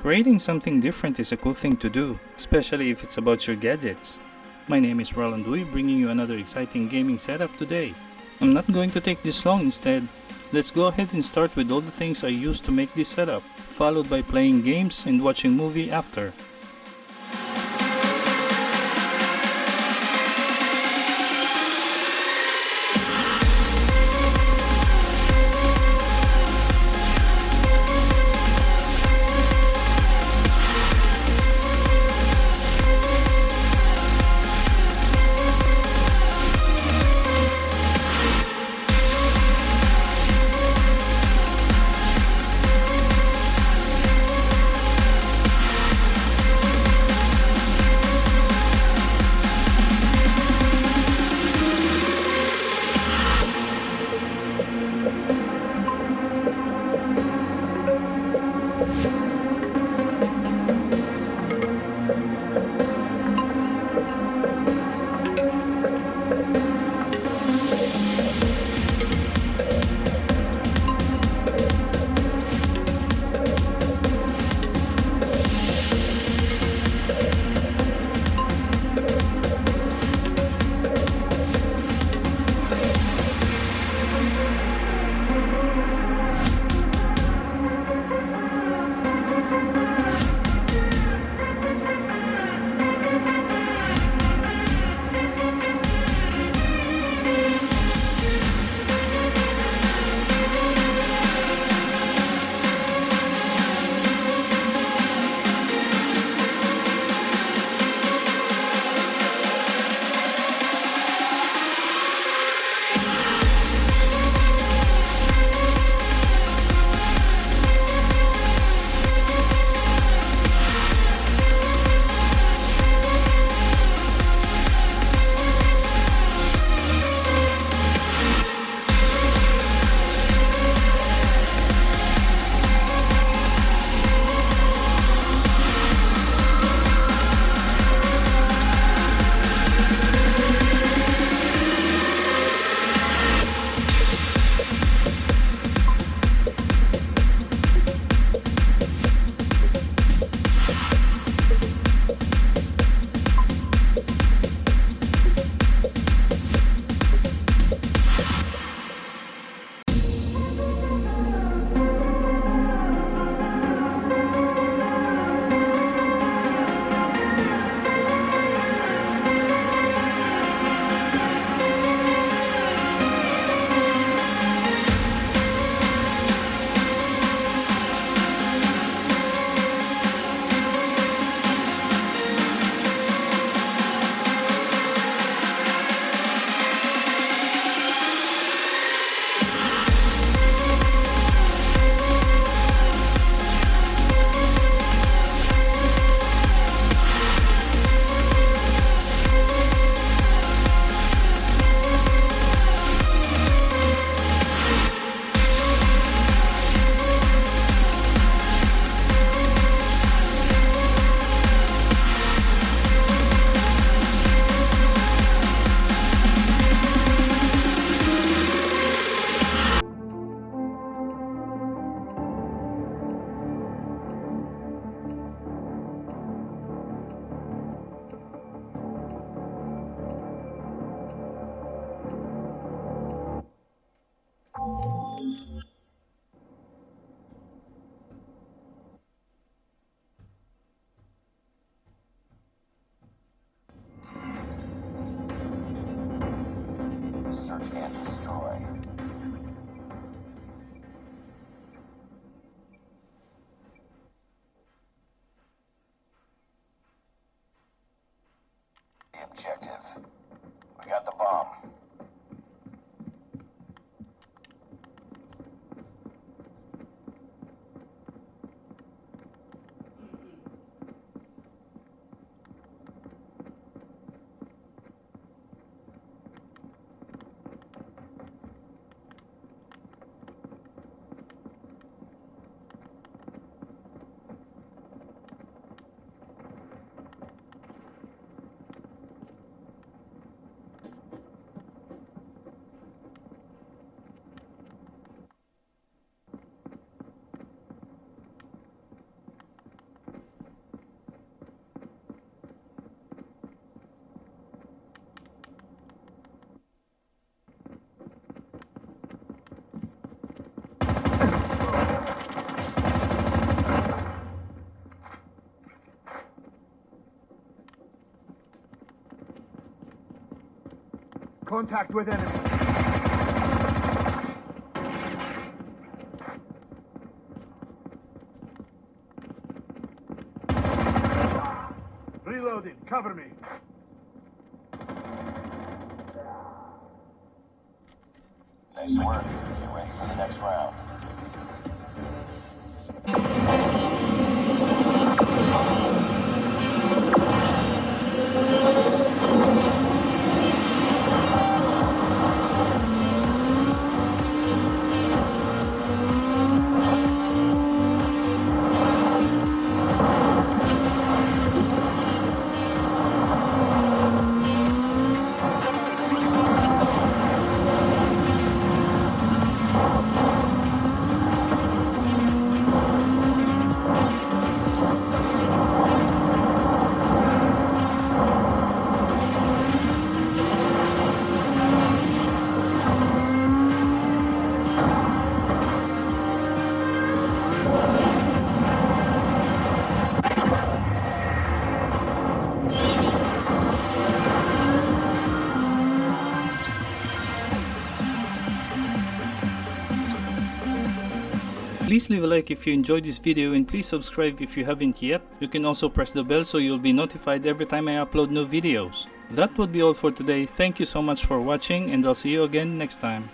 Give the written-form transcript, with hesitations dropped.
Creating something different is a cool thing to do, especially if it's about your gadgets. My name is Roland Dui, bringing you another exciting gaming setup today. I'm not going to take this long. Instead, let's go ahead and start with all the things I used to make this setup, followed by playing games and watching movie after. Search and destroy. The objective. We got the bomb. Contact with enemy. Reloading. Cover me. Nice work. Get ready for the next round. Please leave a like if you enjoyed this video and please subscribe if you haven't yet. You can also press the bell so you'll be notified every time I upload new videos. That would be all for today. Thank you so much for watching and I'll see you again next time.